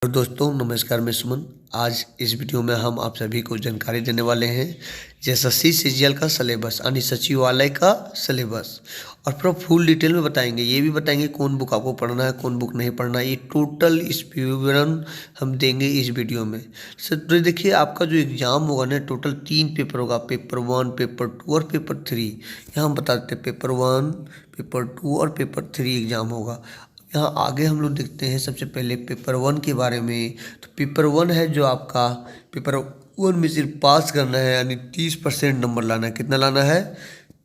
और दोस्तों नमस्कार, मैं सुमन। आज इस वीडियो में हम आप सभी को जानकारी देने वाले हैं एसएससी सीजीएल का सिलेबस यानी सचिवालय का सिलेबस, और पूरा फुल डिटेल में बताएंगे। ये भी बताएंगे कौन बुक आपको पढ़ना है, कौन बुक नहीं पढ़ना है। ये टोटल इस विवरण हम देंगे इस वीडियो में। सर तो देखिए, आपका जो एग्ज़ाम होगा ना, टोटल 3 पेपर होगा, पेपर 1, पेपर 2 और पेपर 3। यहाँ हम बता देते हैं पेपर 1, पेपर 2 और पेपर 3 एग्ज़ाम होगा। यहाँ आगे हम लोग देखते हैं सबसे पहले पेपर 1 के बारे में। तो पेपर 1 है जो आपका पेपर 1 में सिर्फ पास करना है, यानी 30% नंबर लाना है। कितना लाना है?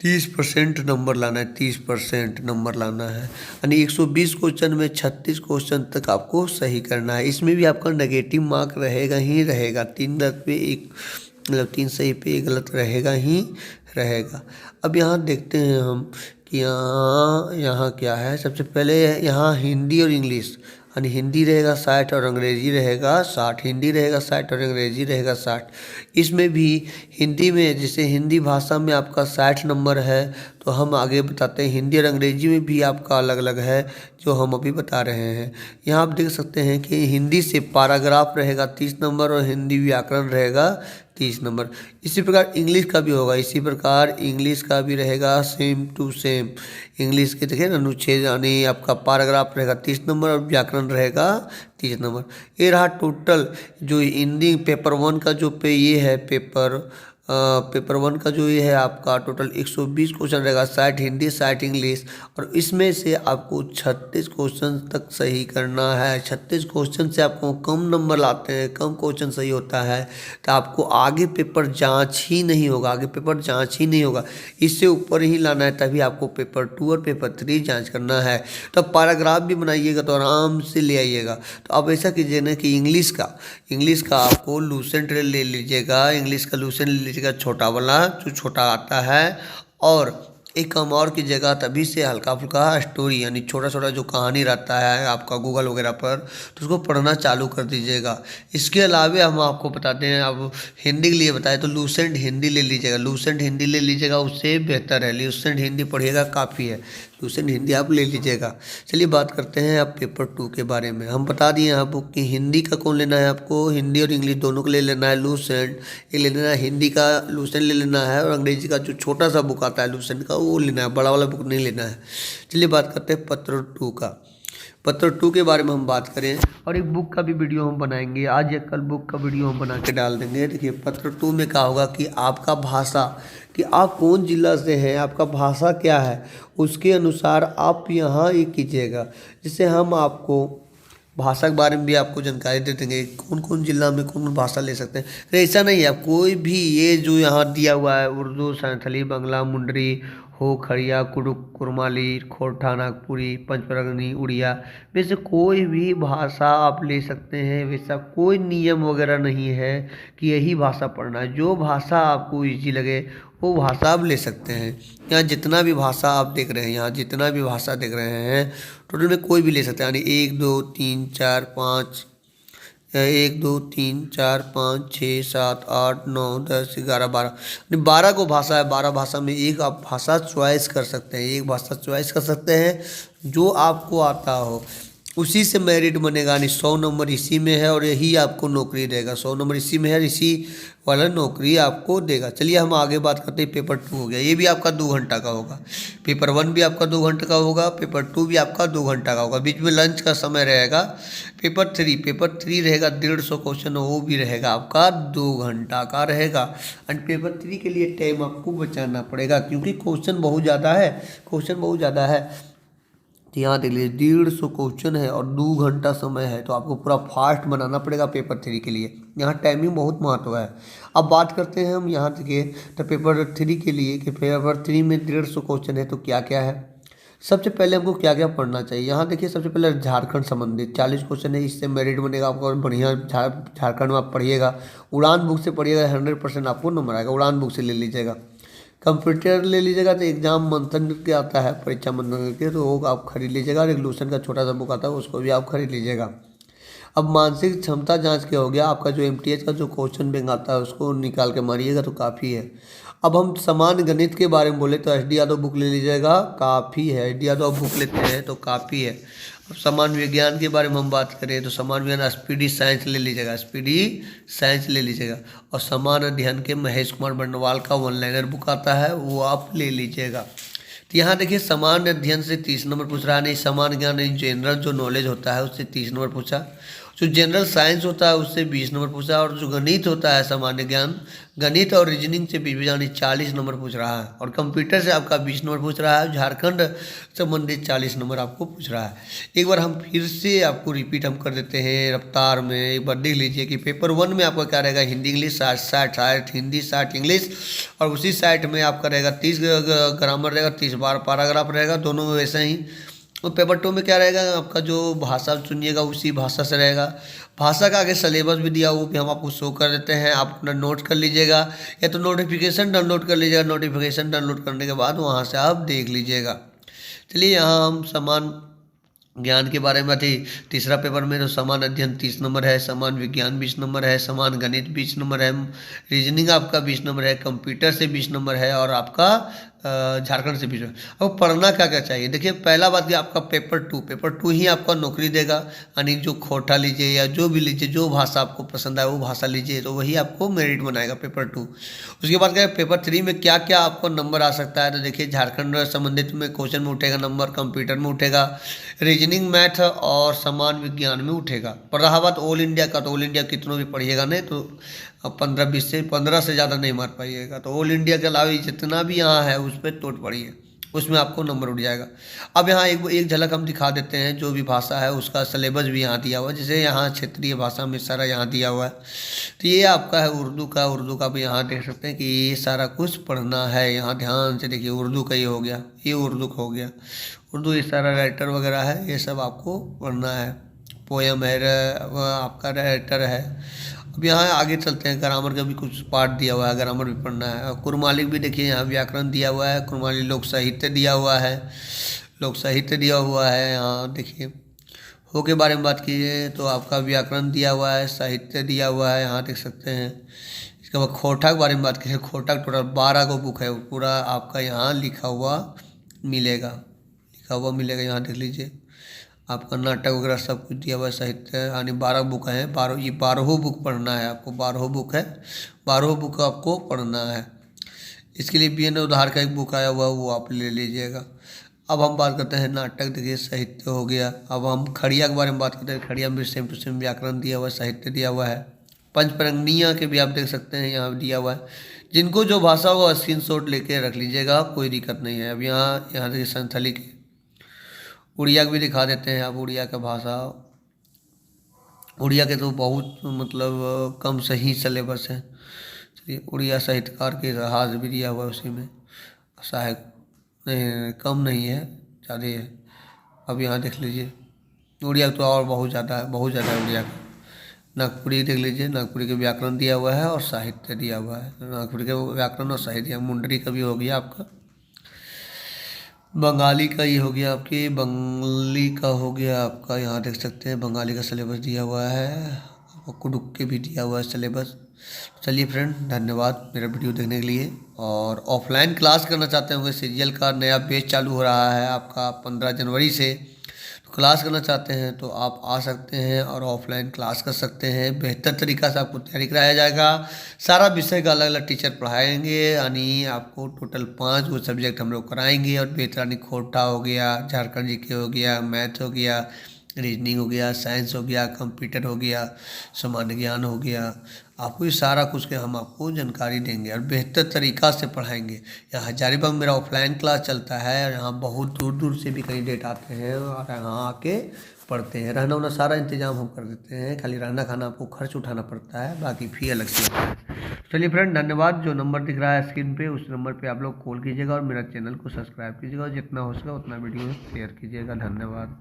30% नंबर लाना है। 30% नंबर लाना है, यानी 120 क्वेश्चन में 36 क्वेश्चन तक आपको सही करना है। इसमें भी आपका नेगेटिव मार्क रहेगा ही रहेगा। 3 गलत पे एक, मतलब 3 सही पे 1 गलत रहेगा ही रहेगा। अब यहाँ देखते हैं हम कि यहाँ क्या है। सबसे पहले यहाँ हिंदी और इंग्लिश, यानी हिंदी रहेगा 60 और अंग्रेजी रहेगा 60। हिंदी रहेगा 60 और अंग्रेजी रहेगा 60। इसमें भी हिंदी में, जैसे हिंदी भाषा में आपका 60 नंबर है, तो हम आगे बताते हैं हिंदी और अंग्रेजी में भी आपका अलग अलग है, जो हम अभी बता रहे हैं। यहाँ आप देख सकते हैं कि हिंदी से पैराग्राफ रहेगा 30 नंबर और हिंदी व्याकरण रहेगा 30 नंबर। इसी प्रकार इंग्लिश का भी होगा, इसी प्रकार इंग्लिश का भी रहेगा सेम टू सेम। इंग्लिश के देखिए अनुच्छेद, यानी आपका पैराग्राफ रहेगा 30 नंबर और व्याकरण रहेगा 30 नंबर। ये रहा टोटल जो हिंदी पेपर 1 का जो ये है पेपर 1 का जो ये है आपका टोटल 120 क्वेश्चन रहेगा। 60 हिंदी, 60 इंग्लिश, और इसमें से आपको 36 क्वेश्चन तक सही करना है। 36 क्वेश्चन से आपको कम नंबर लाते हैं, कम क्वेश्चन सही होता है, तो आपको आगे पेपर जांच ही नहीं होगा। आगे पेपर जांच ही नहीं होगा, इससे ऊपर ही लाना है, तभी आपको पेपर 2 और पेपर 3 जांच करना है। तो पैराग्राफ भी बनाइएगा तो आराम से ले आइएगा। तो आप ऐसा कीजिए ना कि इंग्लिश का आपको लूसेंट ले लीजिएगा। इंग्लिश का लूसेंट ले लीजिएगा, छोटा वाला जो छोटा आता है। और एक काम और कीजिएगा, तभी से हल्का फुल्का स्टोरी, यानी छोटा छोटा जो कहानी रहता है आपका गूगल वगैरह पर, तो उसको पढ़ना चालू कर दीजिएगा। इसके अलावे हम आपको बताते हैं, अब हिंदी के लिए बताए तो लूसेंट हिंदी ले लीजिएगा। लूसेंट हिंदी ले लीजिएगा, उससे बेहतर है। लूसेंट हिंदी पढ़िएगा, काफ़ी है। लूसेंट हिंदी आप ले लीजिएगा। चलिए बात करते हैं अब पेपर 2 के बारे में। हम बता दिए आपको कि हिंदी का कौन लेना है, आपको हिंदी और इंग्लिश दोनों को ले लेना है लूसेंट। ये ले लेना है, हिंदी का लूसेंट ले लेना है, और अंग्रेजी का जो छोटा सा बुक आता है लूसेंट का वो लेना है, बड़ा वाला बुक नहीं लेना है। चलिए बात करते हैं पत्र 2 का। पत्र 2 के बारे में हम बात करें, और एक बुक का भी वीडियो हम बनाएंगे आज या कल। बुक का वीडियो हम बना के डाल देंगे। देखिए पत्र 2 में क्या होगा कि आपका भाषा, कि आप कौन जिला से हैं, आपका भाषा क्या है, उसके अनुसार आप यहाँ ये कीजिएगा। जिससे हम आपको भाषा के बारे में भी आपको जानकारी दे देंगे, कौन कौन जिला में कौन कौन भाषा ले सकते हैं। तो ऐसा नहीं है, आप कोई भी ये जो यहाँ दिया हुआ है उर्दू, संथाली, बंगला, मुंडरी, हो, खड़िया, कुड़ुक, कुरमाली, खोरठा, नागपुरी, पंचमरंगी, उड़िया, वैसे कोई भी भाषा आप ले सकते हैं। वैसा कोई नियम वगैरह नहीं है कि यही भाषा पढ़ना है। जो भाषा आपको ईजी लगे वो भाषा आप ले सकते हैं। यहाँ जितना भी भाषा आप देख रहे हैं, यहाँ जितना भी भाषा देख रहे हैं, टोटल में कोई भी ले सकते हैं। यानी 1 2 3 4 5, 1 2 3 4 5 6 7 8 9 10 11 12, 12 को भाषा है। 12 भाषा में एक आप भाषा चॉइस कर सकते हैं, एक भाषा चॉइस कर सकते हैं जो आपको आता हो, उसी से मेरिट बनेगा। यानी 100 नंबर इसी में है और यही आपको नौकरी देगा। 100 नंबर इसी में है, इसी वाला नौकरी आपको देगा। चलिए हम आगे बात करते हैं। पेपर 2 हो गया, ये भी आपका 2 घंटा का होगा। पेपर 1 भी आपका 2 घंटे का होगा, पेपर 2 भी आपका 2 घंटा का होगा। बीच में लंच का समय रहेगा। पेपर 3 रहेगा 150 क्वेश्चन, वो भी रहेगा आपका 2 घंटा का रहेगा। एंड पेपर 3 के लिए टाइम आपको बचाना पड़ेगा, क्योंकि क्वेश्चन बहुत ज़्यादा है। तो यहाँ देख लीजिए 150 क्वेश्चन है और 2 घंटा समय है, तो आपको पूरा फास्ट बनाना पड़ेगा पेपर 3 के लिए। यहाँ टाइमिंग बहुत महत्व है। अब बात करते हैं हम, यहाँ देखिए तो पेपर 3 के लिए कि पेपर 3 में 150 क्वेश्चन है, तो क्या क्या है। सबसे पहले हमको क्या क्या पढ़ना चाहिए। यहाँ देखिए सबसे पहले झारखंड संबंधित 40 क्वेश्चन है, इससे मेरिट बनेगा आपको और बढ़िया। झारखंड में आप पढ़िएगा, उड़ान बुक से पढ़िएगा, 100% आपको नंबर आएगा। उड़ान बुक से ले लीजिएगा। कंप्यूटर ले लीजिएगा तो एग्जाम मंथन के आता है, परीक्षा मंथन के, तो वो आप खरीद लीजिएगा। रेगुलेशन का छोटा सा बुक आता है, उसको भी आप खरीद लीजिएगा। अब मानसिक क्षमता जांच क्या हो गया, आपका जो एमटीएच का जो क्वेश्चन बैंक आता है उसको निकाल के मारिएगा तो काफ़ी है। अब हम समान गणित के बारे में बोले तो एस डी यादव बुक ले लीजिएगा, काफ़ी है। एस डी यादव बुक लेते हैं तो काफ़ी है। अब सामान्य विज्ञान के बारे में हम बात करें तो सामान्य विज्ञान स्पीडी साइंस ले लीजिएगा, स्पीडी साइंस ले लीजिएगा। और सामान्य अध्ययन के महेश कुमार बंडवाल का वन लाइनर बुक आता है, वो आप ले लीजिएगा। तो यहाँ देखिए सामान्य अध्ययन से 30 नंबर पूछ रहा है, नहीं सामान्य ज्ञान नहीं, जनरल जो नॉलेज होता है उससे 30 नंबर पूछा। जो जनरल साइंस होता है उससे 20 नंबर पूछा। और जो गणित होता है सामान्य ज्ञान, गणित और रीजनिंग से 40 नंबर पूछ रहा है। और कंप्यूटर से आपका 20 नंबर पूछ रहा है। झारखंड संबंधित 40 नंबर आपको पूछ रहा है। एक बार हम फिर से आपको रिपीट हम कर देते हैं रफ्तार में। एक बार देख लीजिए कि पेपर 1 में आपका क्या रहेगा, हिंदी इंग्लिश 60 हिंदी 60 इंग्लिश। और उसी साइड में आपका रहेगा 30 ग्रामर रहेगा, 30 बार पैराग्राफ रहेगा, दोनों में वैसे ही। और पेपर 2 में क्या रहेगा, आपका जो भाषा चुनिएगा उसी भाषा से रहेगा। भाषा का आगे सिलेबस भी दिया, वो भी हम आपको शो कर देते हैं, आप अपना नोट कर लीजिएगा या तो नोटिफिकेशन डाउनलोड कर लीजिएगा। नोटिफिकेशन डाउनलोड करने के बाद वहाँ से आप देख लीजिएगा। चलिए यहाँ हम समान ज्ञान के बारे में थी। तीसरा पेपर में तो समान अध्ययन 30 नंबर है, समान विज्ञान 20 नंबर है, समान गणित 20 नंबर है, रीजनिंग आपका 20 नंबर है, कंप्यूटर से 20 नंबर है और आपका झारखंड से 20 नंबर। अब पढ़ना क्या क्या चाहिए, देखिए पहला बात कि आपका पेपर 2 ही आपका नौकरी देगा। यानी जो खोटा लीजिए या जो भी लीजिए, जो भाषा आपको पसंद आए वो भाषा लीजिए, तो वही आपको मेरिट बनाएगा पेपर 2। उसके बाद क्या पेपर 3 में क्या क्या आपको नंबर आ सकता है, तो देखिए झारखंड संबंधित में क्वेश्चन में उठेगा नंबर, कंप्यूटर में उठेगा, रीजनिंग मैथ और समान विज्ञान में उठेगा। पर रहा बात ऑल इंडिया का, तो ऑल इंडिया कितनों भी पढ़िएगा नहीं तो 15 से ज़्यादा नहीं मार पाइएगा। तो ऑल इंडिया के अलावा जितना भी यहाँ है उस पर टोट पढ़िए, उसमें आपको नंबर उठ जाएगा। अब यहाँ एक झलक हम दिखा देते हैं, जो भी भाषा है उसका सिलेबस भी यहाँ दिया हुआ है। जैसे यहाँ क्षेत्रीय भाषा में सारा यहाँ दिया हुआ है, तो ये आपका है उर्दू का भी यहाँ देख सकते हैं कि ये सारा कुछ पढ़ना है। यहाँ ध्यान से देखिए, उर्दू का ये हो गया, ये उर्दू का हो गया। उर्दू ये सारा राइटर वगैरह है, ये सब आपको पढ़ना है। पोएम है, आपका राइटर है। अब यहाँ आगे चलते हैं, ग्रामर का भी कुछ पार्ट दिया हुआ है, ग्रामर भी पढ़ना है। और कुरमालिक भी देखिए यहाँ व्याकरण दिया हुआ है, कुरमाली लोक साहित्य दिया हुआ है, लोक साहित्य दिया हुआ है। यहाँ देखिए हो के बारे में बात कीजिए तो आपका व्याकरण दिया हुआ है, साहित्य दिया हुआ है, यहाँ देख सकते हैं। इसके बाद खोटा के बारे में बात कीजिए, खोटा टोटल 12 को बुक है, पूरा आपका यहाँ लिखा हुआ मिलेगा, यहाँ देख लीजिए। आपका नाटक वगैरह सब कुछ दिया हुआ है, साहित्य यानी 12 बुक हैं। 12 बुक पढ़ना है आपको, 12 बुक है, 12 बुक आपको पढ़ना है। इसके लिए BN उधार का एक बुक आया हुआ, वो आप ले लीजिएगा। अब हम बात करते हैं नाटक, देखिए साहित्य हो गया। अब हम खड़िया के बारे में बात करते हैं, खड़िया में सेम टू सेम व्याकरण दिया हुआ है, साहित्य दिया हुआ है। पंचपरंगिया के भी आप देख सकते हैं, यहाँ दिया हुआ है। जिनको जो भाषा होगा स्क्रीनशॉट लेके रख लीजिएगा, कोई दिक्कत नहीं है। अब यहाँ देखिए संथाली की, उड़िया भी दिखा देते हैं। आप उड़िया का भाषा, उड़िया के तो बहुत मतलब कम सही सिलेबस है। चलिए उड़िया साहित्यकार के इतिहास भी दिया हुआ है उसी में, साहित्य नहीं कम नहीं है, ज़्यादा है। अब यहाँ देख लीजिए उड़िया तो और बहुत ज़्यादा है उड़िया का। नागपुरी देख लीजिए, नागपुरी के व्याकरण दिया हुआ है और साहित्य दिया हुआ है। नागपुरी के व्याकरण और साहित्य, मुंडरी का भी हो गया आपका। बंगाली का ये हो गया, आपकी बंगाली का हो गया आपका, यहाँ देख सकते हैं बंगाली का सिलेबस दिया हुआ है, कुडुक के भी दिया हुआ है सिलेबस। चलिए फ्रेंड, धन्यवाद मेरा वीडियो देखने के लिए। और ऑफलाइन क्लास करना चाहते होंगे, सीजीएल का नया बैच चालू हो रहा है आपका 15 जनवरी से। तो क्लास करना चाहते हैं तो आप आ सकते हैं और ऑफलाइन क्लास कर सकते हैं। बेहतर तरीक़ा से आपको तैयारी कराया जाएगा। सारा विषय का अलग अलग टीचर पढ़ाएंगे, यानी आपको टोटल 5 वो सब्जेक्ट हम लोग कराएंगे। और बेहतरानी खोटा हो गया, झारखंड जीके हो गया, मैथ हो गया, रीजनिंग हो गया, साइंस हो गया, कंप्यूटर हो गया, सामान्य ज्ञान हो गया। आपको ये सारा कुछ के हम आपको जानकारी देंगे और बेहतर तरीक़ा से पढ़ाएंगे। यहाँ हजारीबाग में मेरा ऑफलाइन क्लास चलता है और यहाँ बहुत दूर दूर से भी कैंडिडेट आते हैं और यहाँ आके पढ़ते हैं। रहना वहना सारा इंतजाम हम कर देते हैं, खाली रहना खाना आपको खर्च उठाना पड़ता है, बाकी फी अलग से लगता है। चलिए फ्रेंड, धन्यवाद। जो नंबर दिख रहा है स्क्रीन पे उस नंबर पे आप लोग कॉल कीजिएगा और मेरा चैनल को सब्सक्राइब कीजिएगा और जितना हो सके उतना वीडियो शेयर कीजिएगा। धन्यवाद।